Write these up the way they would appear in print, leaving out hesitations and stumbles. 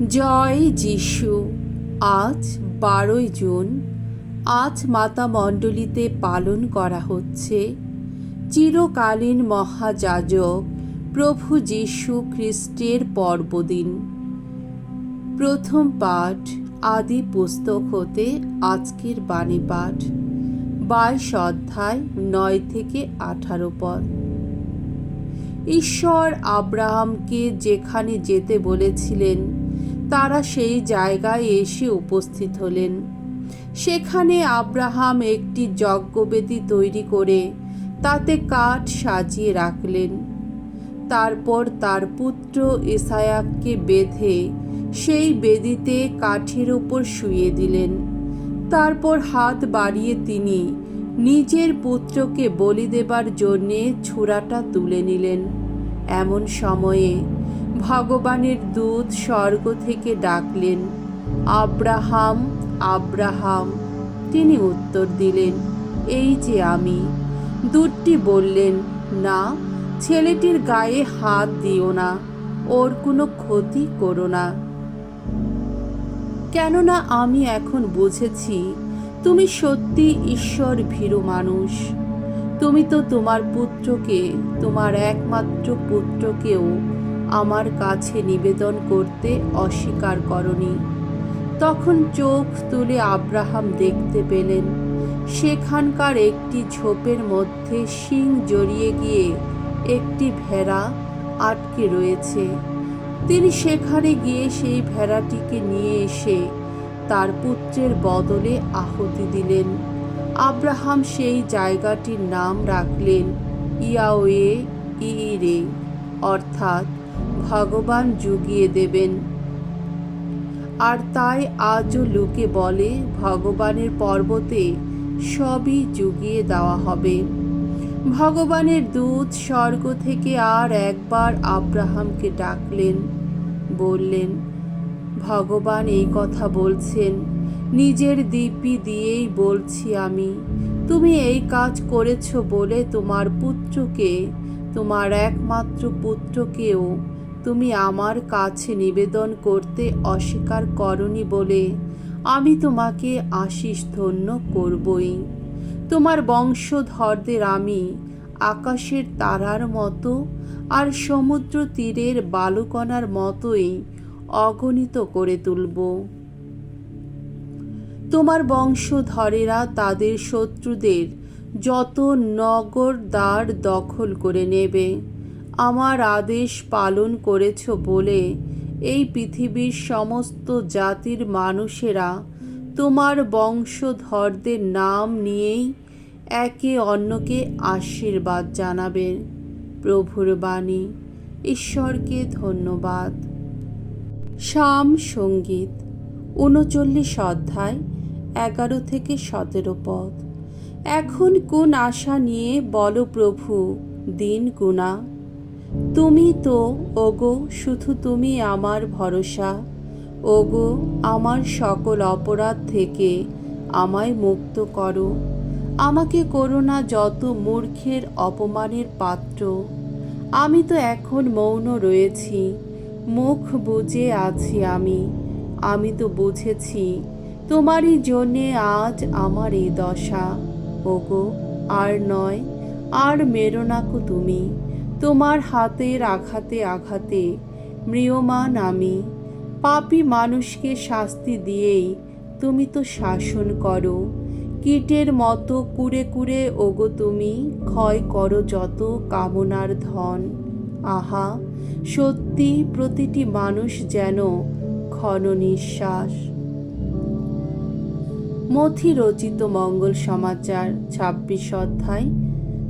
জয় যিশু। আজ 12 জুন। আজ মাতা মণ্ডলীতে পালন করা হচ্ছে চিরকালীন মহাযাজক প্রভু যীশু খ্রিস্টের পর্বদিন। প্রথম পাঠ আদি পুস্তক হতে আজকের বাণী পাঠ 22 অধ্যায় 9 থেকে 18 পদ। ঈশ্বর আব্রাহামকে যেখানে যেতে বলেছিলেন তারা সেই জায়গায় এসে উপস্থিত হলেন। সেখানে আব্রাহাম একটি যজ্ঞবেদী তৈরি করে তাতে কাঠ সাজিয়ে রাখলেন। তারপর তার পুত্র ইসায়াককে বেঁধে সেই বেদিতে কাঠের ওপর শুইয়ে দিলেন। তারপর হাত বাড়িয়ে তিনি নিজের পুত্রকে বলি দেবার জন্যে ছুরাটা তুলে নিলেন। এমন সময়ে ভগবানের দূত স্বর্গ থেকে ডাকলেন, আব্রাহাম, আব্রাহাম। তিনি উত্তর দিলেন, এই যে আমি। দূতটি বললেন, না, ছেলেটির গায়ে হাত দিও না, ওর কোনো ক্ষতি করো না। কেননা আমি এখন বুঝেছি তুমি সত্যি ঈশ্বর ভীরু মানুষ। তুমি তো তোমার পুত্রকে, তোমার একমাত্র পুত্রকেও আমার কাছে নিবেদন করতে অস্বীকার করনি। তখন চোখ তুলে আব্রাহাম দেখতে পেলেন সেখানকার একটি ঝোপের মধ্যে শিং জড়িয়ে গিয়ে একটি ভেড়া আটকে রয়েছে। তিনি সেখানে গিয়ে সেই ভেড়াটিকে নিয়ে এসে তার পুত্রের বদলে আহুতি দিলেন। আব্রাহাম সেই জায়গাটির নাম রাখলেন ইয়াহওয়ে ইরে, অর্থাৎ ভগবান জুগিয়ে দেবেন। আর তাই আজও লোকে বলে ভগবানের পর্বতে সবই জুগিয়ে দেওয়া হবে। ভগবানের দূত স্বর্গ থেকে আর একবার আব্রাহামকে ডাকলেন, বললেন, ভগবান এই কথা বলছেন, নিজের দিব্যি দিয়েই বলছি আমি। তুমি এই কাজ করেছ বলে তোমার পুত্রকে, তোমার একমাত্র পুত্রকেও তুমি আমার কাছে নিবেদন করতে অস্বীকার করনি বলে আমি তোমাকে আশীষ ধন্য করবই। তোমার বংশধরদের আমি আকাশের তারার মতো আর সমুদ্র তীরের বালুকণার মতোই অগণিত করে তুলব। তোমার বংশধরেরা তাদের শত্রুদের যত নগর দ্বার দখল করে নেবে। আমার আদেশ পালন করেছ বলে এই পৃথিবীর সমস্ত জাতির মানুষেরা তোমার বংশধরদের নাম নিয়েই একে অন্যকে আশীর্বাদ জানাবে। প্রভুর বাণী। ঈশ্বরকে ধন্যবাদ। সাম সঙ্গীত 39 অধ্যায় 11 থেকে 17 পদ। এখন কোন আশা নিয়ে বলো প্রভু দিন গুণা। তুমি তো ওগো, শুধু তুমি আমার ভরসা। ওগো, আমার সকল অপরাধ থেকে আমায় মুক্ত করো। আমাকে করো না যত মূর্খের অপমানের পাত্র। আমি তো এখন মৌন রয়েছি, মুখ বুজে আছি আমি। আমি তো বুঝেছি তোমারই জন্যে আজ আমার এই দশা। ওগো, আর নয়, আর মেরো নাকো তুমি। তোমার হাতের আঘাতে আঘাতে ম্রিয়মান আমি। পাপী মানুষকে শাস্তি দিয়েই তুমি তো শাসন করো। কীটের মতো কুড়ে কুড়ে ওগো তুমি ক্ষয় করো যত কামনার ধন। আহা, সত্যি প্রতিটি মানুষ যেন ক্ষণ নিঃশ্বাস। মথি রচিত মঙ্গল সমাচার 26 অধ্যায়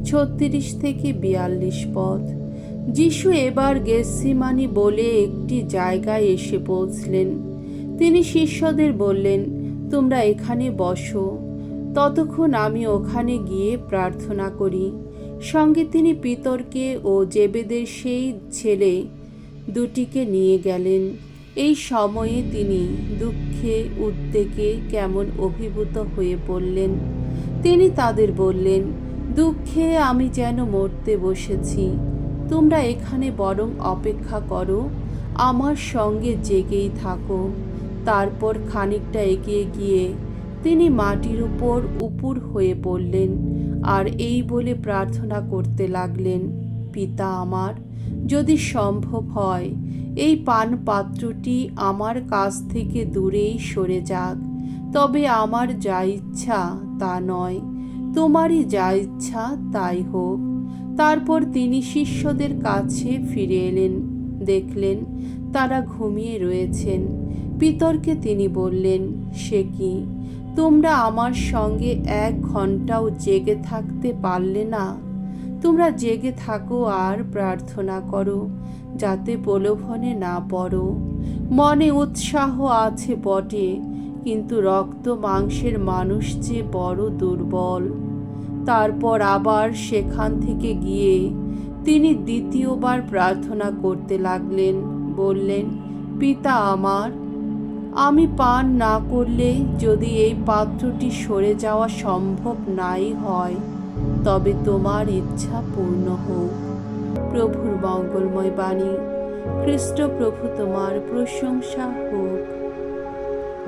36 থেকে 42 পদ। যিশু এবার গেতসেমানি বলে একটি জায়গায় এসে পৌঁছলেন। তিনি শিষ্যদের বললেন, তোমরা এখানে বসো, ততক্ষণ আমি ওখানে গিয়ে প্রার্থনা করি। সঙ্গে তিনি পিতরকে ও জেবেদের সেই ছেলে দুটিকে নিয়ে গেলেন। এই সময়ে তিনি দুঃখে উদ্বেগে কেমন অভিভূত হয়ে পড়লেন। তিনি তাদের বললেন, দুঃখে আমি যেন মরতে বসেছি। তোমরা এখানে বরং অপেক্ষা করো আমার সঙ্গে জেগেই থাকো। তারপর খানিকটা এগিয়ে গিয়ে তিনি মাটির উপর উপুর হয়ে পড়লেন আর এই বলে প্রার্থনা করতে লাগলেন, পিতা আমার, যদি সম্ভব হয় এই পান পাত্রটি আমার কাছ থেকে দূরেই সরে যাক, তবে আমার যা ইচ্ছা তা নয়, তোমারই যা ইচ্ছা তাই হোক। তারপর তিনি শিষ্যদের কাছে ফিরে এলেন, দেখলেন তারা ঘুমিয়ে রয়েছেন। পিতরকে তিনি বললেন, সে কি, তোমরা আমার সঙ্গে 1 ঘন্টাও জেগে থাকতে পারলে না? তোমরা জেগে থাকো আর প্রার্থনা করো, যাতে প্রলোভনে না পড়ো। মনে উৎসাহ আছে বটে, কিন্তু রক্ত মাংসের মানুষ যে বড় দুর্বল। তারপর আবার সেখান থেকে গিয়ে তিনি দ্বিতীয়বার প্রার্থনা করতে লাগলেন, বললেন, পিতা আমার, আমি পান না করলে যদি এই পাত্রটি সরে যাওয়া সম্ভব নাই হয়, তবে তোমার ইচ্ছা পূর্ণ হোক। প্রভুর মঙ্গলময় বাণী। খ্রিস্ট প্রভু তোমার প্রশংসা হোক।